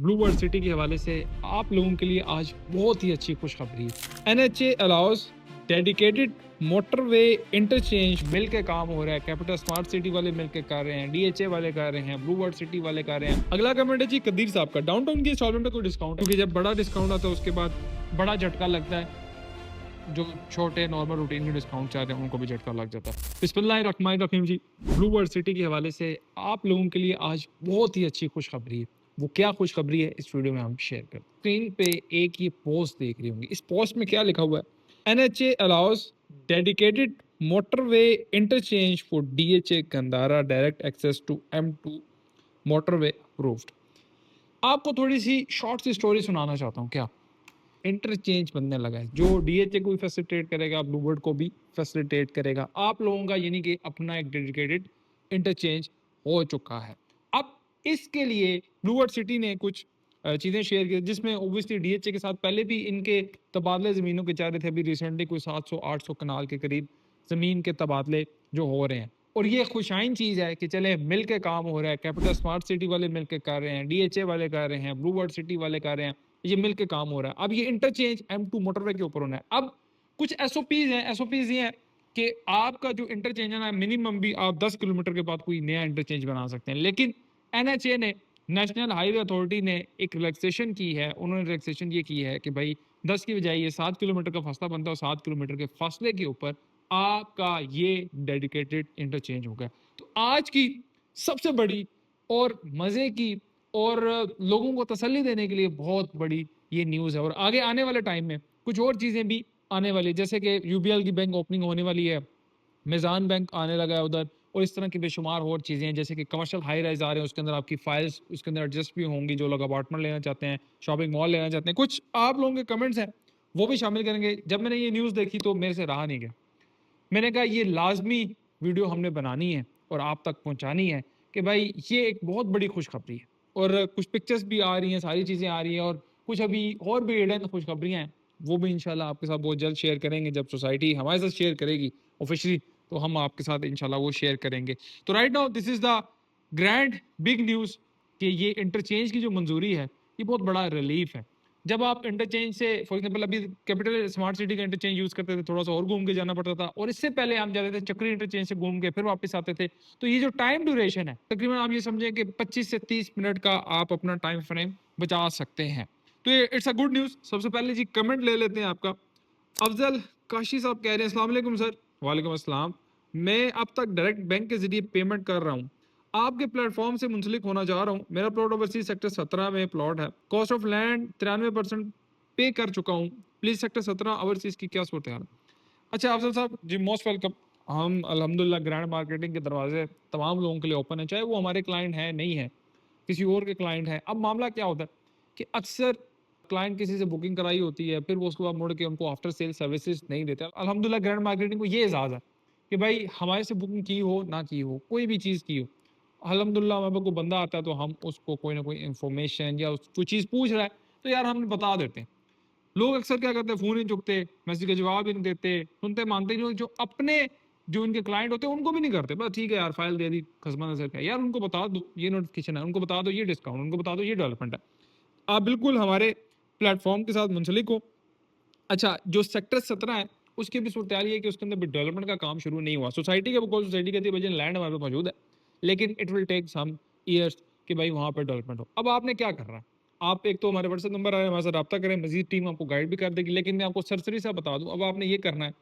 Blue world city के हवाले से आप लोगों के लिए आज बहुत ही अच्छी खुशखबरी है। NHA allows dedicated motorway interchange मिल के काम हो रहा है। कैपिटल स्मार्ट सिटी वाले मिल के कर रहे हैं, DHA वाले कर रहे हैं, ब्लू वर्ल्ड सिटी वाले कर रहे हैं। अगला कमेंट है जी कदीर साहब का, डाउनटाउन की इंस्टॉलमेंट में कोई डिस्काउंट है? क्योंकि जब बड़ा डिस्काउंट आता है उसके बाद बड़ा झटका लगता है। जो छोटे नॉर्मल रूटीन के डिस्काउंट चाहते हैं उनको भी झटका लग जाता है। बिस्मिल्लाहिर्रहमानिर्रहीम जी, ब्लू वर्ल्ड सिटी के हवाले से आप लोगों के लिए आज बहुत ही अच्छी खुशखबरी है। वो क्या खुशखबरी है इस वीडियो में हम शेयर करते हैं। स्क्रीन पे एक ये पोस्ट देख रही होंगी, इस पोस्ट में क्या लिखा हुआ है? NHA allows dedicated motorway interchange for DHA Gandhara direct access to M2 motorway approved. आपको थोड़ी सी शॉर्ट सी स्टोरी सुनाना चाहता हूँ। क्या इंटरचेंज बनने लगा है, जो DHA को भी फैसिलिटेट करेगा, ब्लूबर्ड को भी फैसिलिटेट करेगा। आप लोगों का यानी कि अपना एक डेडिकेटेड इंटरचेंज हो चुका है। अब इसके लिए ब्लूबर्ड सिटी ने कुछ चीज़ें शेयर की, जिसमें ओबियसली DHA के साथ पहले भी इनके तबादले ज़मीनों के जा रहे थे। अभी रिसेंटली कोई 700-800 कनाल के करीब ज़मीन के तबादले जो हो रहे हैं, और ये खुशाइन चीज़ है कि चले मिल के काम हो रहा है। कैपिटल स्मार्ट सिटी वाले मिल के कर रहे हैं, DHA वाले कर रहे हैं, ब्लू वर्ल्ड सिटी वाले कर रहे हैं, ये मिल के काम हो रहा है। अब ये इंटरचेंज M2 मोटरवे के ऊपर होना है। अब कुछ एसओपीज ये हैं कि आपका जो इंटरचेंज है ना, मिनिमम भी आप 10 किलोमीटर के बाद कोई नया इंटरचेंज बना सकते हैं। लेकिन NHA ने, नेशनल हाईवे अथॉरिटी ने एक रिलैक्सेशन की है। उन्होंने रिलैक्सेशन ये की है कि भाई 10 की बजाय ये 7 किलोमीटर का फासला बनता है, और 7 किलोमीटर के फासले के ऊपर आपका ये डेडिकेटेड इंटरचेंज होगा। तो आज की सबसे बड़ी और मज़े की और लोगों को तसल्ली देने के लिए बहुत बड़ी ये न्यूज़ है। और आगे आने वाले टाइम में कुछ और चीज़ें भी आने वाली है, जैसे कि UBL की बैंक ओपनिंग होने वाली है, मिज़ान बैंक आने लगा है उधर, और इस तरह की बेशुमार और चीज़ें हैं, जैसे कि कमर्शियल हाई राइज आ रहे हैं, उसके अंदर आपकी फाइल्स उसके अंदर एडजस्ट भी होंगी। जो लोग अपार्टमेंट लेना चाहते हैं, शॉपिंग मॉल लेना चाहते हैं, कुछ आप लोगों के कमेंट्स हैं वो भी शामिल करेंगे। जब मैंने ये न्यूज़ देखी तो मेरे से रहा नहीं गया। मैंने कहा ये लाजमी वीडियो हमने बनानी है और आप तक पहुंचानी है कि भाई ये एक बहुत बड़ी खुशखबरी है। और कुछ पिक्चर्स भी आ रही हैं, सारी चीज़ें आ रही हैं, और कुछ अभी और भी हिडन खुशखबरियाँ हैं, वो भी इंशाल्लाह आपके साथ बहुत जल्द शेयर करेंगे। जब सोसाइटी हमारे साथ शेयर करेगी ऑफिशियली, तो हम आपके साथ इंशाल्लाह वो शेयर करेंगे। तो right now this is the grand big news कि ये इंटरचेंज की जो मंजूरी है, ये बहुत बड़ा रिलीफ है। जब आप इंटरचेंज से, फॉर एग्जांपल अभी कैपिटल स्मार्ट सिटी का इंटरचेंज यूज़ करते थे, थोड़ा सा और घूम के जाना पड़ता था, और इससे पहले हम जाते थे चक्री इंटरचेंज से घूम के फिर वापस आते थे। तो ये जो टाइम ड्यूरेशन है, तकरीबन आप ये समझें कि 25 से 30 मिनट का आप अपना टाइम फ्रेम बचा सकते हैं। तो ये इट्स अ गुड न्यूज़। सबसे पहले जी कमेंट ले लेते हैं आपका। अफजल काशी साहब कह रहे हैं, अस्सलाम वालेकुम सर। वालेकुम अस्सलाम। मैं अब तक डायरेक्ट बैंक के जरिए पेमेंट कर रहा हूँ, आपके प्लेटफॉर्म से मुंसलिक होना चाह रहा हूँ। मेरा प्लॉट ओवरसीज सेक्टर 17 में प्लॉट है। कॉस्ट ऑफ लैंड 93% पे कर चुका हूँ। प्लीज सेक्टर 17 ओवरसीज की क्या सूरत हाल? अच्छा अफजल साहब जी, मोस्ट वेलकम। हम अल्हम्दुलिल्लाह ग्रैंड मार्केटिंग के दरवाजे तमाम लोगों के लिए ओपन है, चाहे वो हमारे क्लाइंट हैं नहीं है, किसी और के क्लाइंट हैं। अब मामला क्या होता है कि अक्सर क्लाइंट किसी से बुकिंग कराई होती है, फिर वो उसके बाद मुड़ के उनको आफ्टर सेल सर्विसेज नहीं देते। अल्हम्दुलिल्लाह ग्रैंड मार्केटिंग को ये एजाज़ है कि भाई हमारे से बुकिंग की हो ना की हो, कोई भी चीज़ की हो, अल्हम्दुलिल्लाह हमारे पास कोई बंदा आता है तो हम उसको कोई ना कोई इन्फॉर्मेशन या कोई चीज़ पूछ रहा है तो यार हम बता देते हैं। लोग अक्सर क्या करते हैं, फ़ोन नहीं चुकते, मैसेज का जवाब ही नहीं देते, सुनते मानते नहीं। जो अपने जो इनके क्लाइंट होते हैं उनको भी नहीं करते, बस ठीक है यार फाइल दे दी, खसमा नजर का, यार उनको बता दो ये नोटिफिकेशन है, उनको बता दो ये डिस्काउंट, उनको बता दो ये डेवलपमेंट है। आप बिल्कुल हमारे प्लेटफॉर्म के साथ मुंसलिक हो। अच्छा, जो सेक्टर 17 है उसकी भी सूरत ये है कि उसके अंदर भी डेवलपमेंट का काम शुरू नहीं हुआ। सोसाइटी के बिकॉज सोसाइटी कहती है भाई लैंड हमारे पास मौजूद है, लेकिन it will take some years कि भाई वहाँ पर डेवलपमेंट हो। अब आपने क्या करना है, आप एक तो हमारे व्हाट्सएप नंबर आए, हमारे साथ रब्ता करें, मजीद टीम आपको गाइड भी कर देगी। लेकिन मैं आपको सरसरी सा बता दूं, अब आपने ये करना है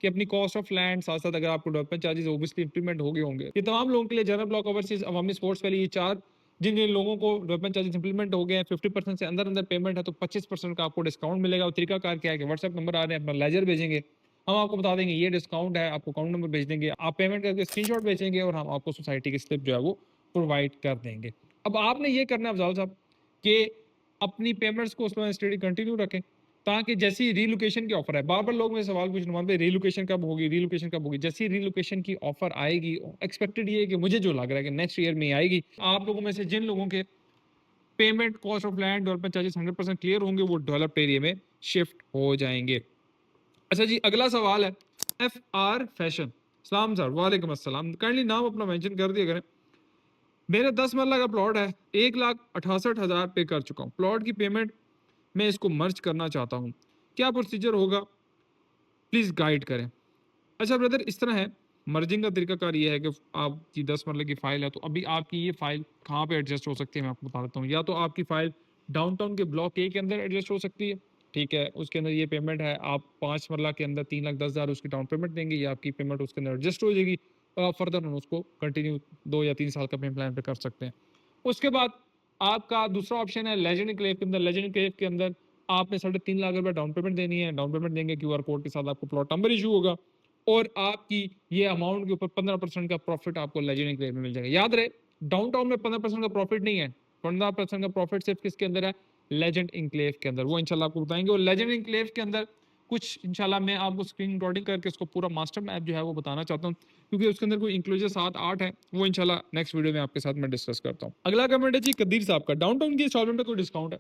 कि अपनी कॉस्ट ऑफ लैंड, साथ साथ अगर आपको डेवलपमेंट चार्जेस ओबियसली इंप्लीमेंट हो गए होंगे, ये तमाम लोगों के लिए, जनरल ब्लॉक ओवरसीज, अवामी स्पोर्ट्स वाली, ये चार जिन जिन लोगों को डेवलपमेंट चार्जेस इंप्लीमेंट हो गए हैं, 50% से अंदर अंदर पेमेंट है तो 25% का आपको डिस्काउंट मिलेगा। और तरीकाकार क्या है कि व्हाट्सएप नंबर आ रहे हैं, अपना लेजर भेजेंगे, हम आपको बता देंगे ये डिस्काउंट है, आपको अकाउंट नंबर भेज देंगे, आप पेमेंट करके स्क्रीनशॉट भेजेंगे और हम आपको सोसाइटी की स्लिप जो है वो प्रोवाइड कर देंगे। अब आपने ये करना है अफजाल साहब कि अपनी पेमेंट्स को उसमें स्टडी कंटिन्यू रखें, ताकि जैसी रीलोकेशन की ऑफर है, बार बार लोग मेरे सवाल पूछ रहे हैं रीलोकेशन कब होगी, रीलोकेशन कब होगी। जैसी रीलोकेशन की ऑफर आएगी, एक्सपेक्टेड ये है कि मुझे जो लग रहा है कि नेक्स्ट ईयर में आएगी, आप लोगों में से जिन लोगों के payment, cost of land, development charges 100% clear होंगे, वो डेवलप्ड एरिया में शिफ्ट हो जाएंगे। अच्छा जी, अगला सवाल है FR फैशन। सलाम सर। वालेकुम अस्सलाम। काइंडली नाम अपना मेंशन कर दिया करें। मेरे 10 मरला का प्लॉट है, 1,68,000 पे कर चुका हूँ। प्लॉट की पेमेंट मैं इसको मर्ज करना चाहता हूँ। क्या प्रोसीजर होगा? प्लीज़ गाइड करें। अच्छा ब्रदर, इस तरह है, मर्जिंग का तरीकाकार ये है कि आपकी 10 मरले की फ़ाइल है, तो अभी आपकी ये फ़ाइल कहाँ पे एडजस्ट हो सकती है, मैं आपको बता देता हूँ। या तो आपकी फ़ाइल डाउनटाउन के ब्लॉक ए के अंदर एडजस्ट हो सकती है, ठीक है? उसके अंदर ये पेमेंट है, आप 5 मरला के अंदर 3,10,000 उसकी डाउन पेमेंट देंगे, ये आपकी पेमेंट उसके अंदर एडजस्ट हो जाएगी और आप फर्दर हम उसको कंटिन्यू 2 या 3 साल का पेमेंट प्लान पे कर सकते हैं। उसके बाद आपका दूसरा ऑप्शन है लेजेंड एन्क्लेव के अंदर। लेजेंड एन्क्लेव के अंदर आपने 3.5 लाख रुपए डाउन पेमेंट देनी है। डाउन पेमेंट देंगे, क्यूआर कोड के साथ आपको प्लॉट नंबर इशू होगा और आपकी ये अमाउंट के ऊपर 15% का प्रॉफिट आपको लेजेंड एन्क्लेव में मिल जाएगा। याद रहे, डाउनटाउन में 15% का प्रॉफिट नहीं है, 15% का प्रॉफिट सिर्फ किसके अंदर है? लेजेंड एन्क्लेव के अंदर। वो इंशाल्लाह आपको बताएंगे। और लेजेंड एन्क्लेव के अंदर कुछ इंशाल्लाह मैं आपको स्क्रीन रिकॉर्डिंग करके उसको पूरा मास्टर मैप जो है वो बताना चाहता हूँ, क्योंकि उसके अंदर कोई इंक्लूजर 7-8 है, वो इंशाल्लाह नेक्स्ट वीडियो में आपके साथ मैं डिस्कस करता हूँ। अगला कमेंट है जी कदीर साहब का, डाउनटाउन की इंस्टॉलमेंट पे कोई डिस्काउंट है?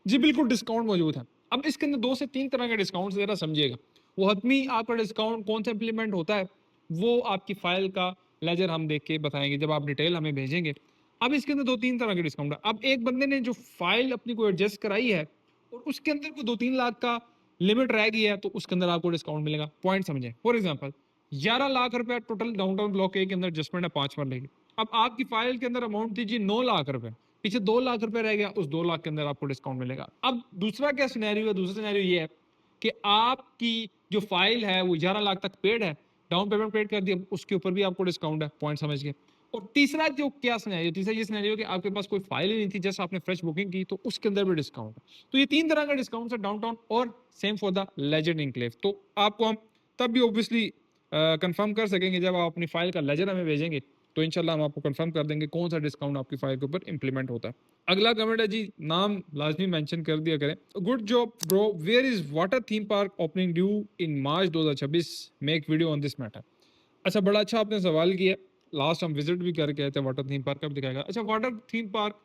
जी बिल्कुल डिस्काउंट मौजूद है। अब इसके अंदर 2 से 3 तरह के डिस्काउंट जरा समझिएगा। वो हतमी आपका डिस्काउंट कौन सा इंप्लीमेंट होता है, वो आपकी फाइल का लेजर हम देख के बताएंगे जब आप डिटेल हमें भेजेंगे। अब इसके अंदर 2-3 तरह के डिस्काउंट है। अब एक बंदे ने जो फाइल अपनी को एडजस्ट कराई है और उसके अंदर कोई 2-3 लाख का लिमिट रह गई है, तो उसके अंदर आपको डिस्काउंट मिलेगा। पॉइंट समझें। फॉर एग्जांपल 11 लाख रुपए टोटल डाउनटाउन ब्लॉक ए के अंदर एडजस्टमेंट है 5 मरले की। अब आपकी फाइल के अंदर अमाउंट थी जी 9 लाख रुपए, पीछे 2 लाख रुपए रह गया, उस 2 लाख के अंदर आपको डिस्काउंट मिलेगा। अब दूसरा क्या सिनेरियो है? दूसरा सिनेरियो ये है कि आपकी जो फाइल है वो 11 लाख तक पेड है, डाउन पेमेंट पेड कर दिया, उसके ऊपर भी आपको डिस्काउंट है। पॉइंट समझ गए। और तीसरा जो क्या सिनेरियो, तीसरा ये सिनेरियो कि आपके पास कोई फाइल ही नहीं थी, जस्ट आपने फ्रेश बुकिंग की, तो उसके अंदर भी डिस्काउंट है। तो ये 3 तरह का डिस्काउंट है डाउनटाउन, और same for the legend enclave. तो आपको हम तब भी ऑब्वियसली कंफर्म कर सकेंगे जब आप अपनी फाइल का लेजर हमें भेजेंगे, तो इंशाल्लाह हम आपको कंफर्म कर देंगे कौन सा डिस्काउंट आपकी फाइल के ऊपर इंप्लीमेंट होता है। अगला कमेंट है जी, नाम लाजमी मेंशन कर दिया करें। Good job bro, where is water theme park opening due in March 2026, make video on this matter. अच्छा, बड़ा अच्छा आपने सवाल किया। लास्ट हम विजिट भी करके आए थे, वाटर थीम पार्क कब दिखाएगा? अच्छा, water theme park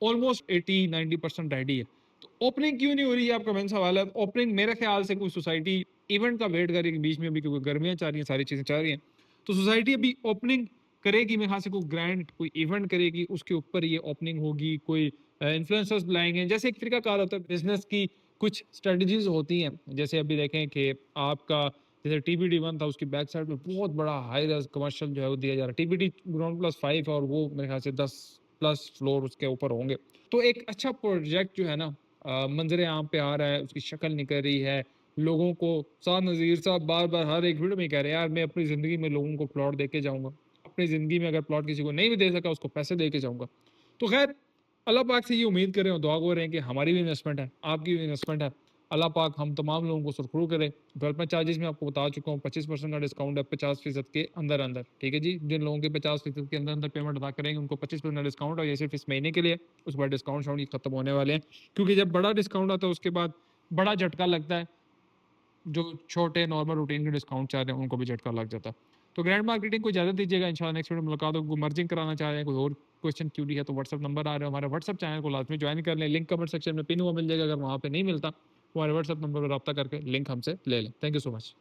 almost 80-90% ready है, तो ओपनिंग क्यों नहीं हो रही है, आपका मेन सवाल है। ओपनिंग मेरे ख्याल से कोई सोसाइटी इवेंट का वेट कर रही है, बीच में अभी क्योंकि गर्मियाँ चल रही हैं, सारी चीज़ें चल रही हैं, तो सोसाइटी अभी ओपनिंग करेगी, मेरे ख्याल से कोई ग्रैंड कोई इवेंट करेगी, उसके ऊपर ये ओपनिंग होगी। कोई इन्फ्लुएंसर्स बुलाएंगे, जैसे एक तरीका कार होता है बिजनेस की, कुछ स्ट्रेटजीज होती हैं। जैसे अभी देखें कि आपका जैसे टीबीडी 1 था, उसकी बैक साइड में बहुत बड़ा हाई रेज कमर्शियल जो है वो दिया जा रहा है। टीबीडी ग्राउंड प्लस 5 है और वो मेरे ख्याल से 10 प्लस फ्लोर उसके ऊपर होंगे। तो एक अच्छा प्रोजेक्ट जो है ना, मंजर आम पे आ रहा है, उसकी शक्ल निकल रही है, लोगों को साद नज़ीर साहब बार बार हर एक वीडियो में कह रहे हैं, यार मैं अपनी ज़िंदगी में लोगों को प्लॉट दे के जाऊँगा, अपनी ज़िंदगी में अगर प्लॉट किसी को नहीं भी दे सका उसको पैसे दे के जाऊँगा। तो खैर, अल्लाह पाक से ये उम्मीद करें और दुआ गो रहे हैं कि हमारी भी इन्वेस्टमेंट है, आपकी भी इन्वेस्टमेंट है, अल्लाह पाक हम तमाम लोगों को सुरखरू करे। डेवलपमेंट चार्जेस में आपको बता चुका हूँ, 25% का डिस्काउंट है 50% के अंदर अंदर, ठीक है जी। जिन लोगों के 50% के अंदर अंदर पेमेंट अदा करेंगे उनको 25% डिस्काउंट, और ये सिर्फ इस महीने के लिए, उस बाद डिस्काउंट शाउंट ये खत्म होने वाले हैं, क्योंकि जब बड़ा डिस्काउंट आता है उसके बाद बड़ा झटका लगता है, जो छोटे नॉर्मल रूटीन के डिस्काउंट चाह रहे हैं उनको भी झटका लग जाता है। तो ग्रैंड मार्केटिंग को इजाजत दीजिएगा, इंशाल्लाह नेक्स्ट वीडियो में मुलाकात होगी। मर्जिंग कराना चाह रहे हैं, कोई और क्वेश्चन क्यूरी है, तो व्हाट्सअप नंबर आ रहा है, हमारे व्हाट्सअप चैनल को लाजमी ज्वाइन कर लें, लिंक कमेंट सेक्शन में पिन हुआ मिल जाएगा। अगर वहाँ पे नहीं मिलता, हमारे व्हाट्सअप नंबर पर रब्ता करके लिंक हमसे ले लें। Thank you so much.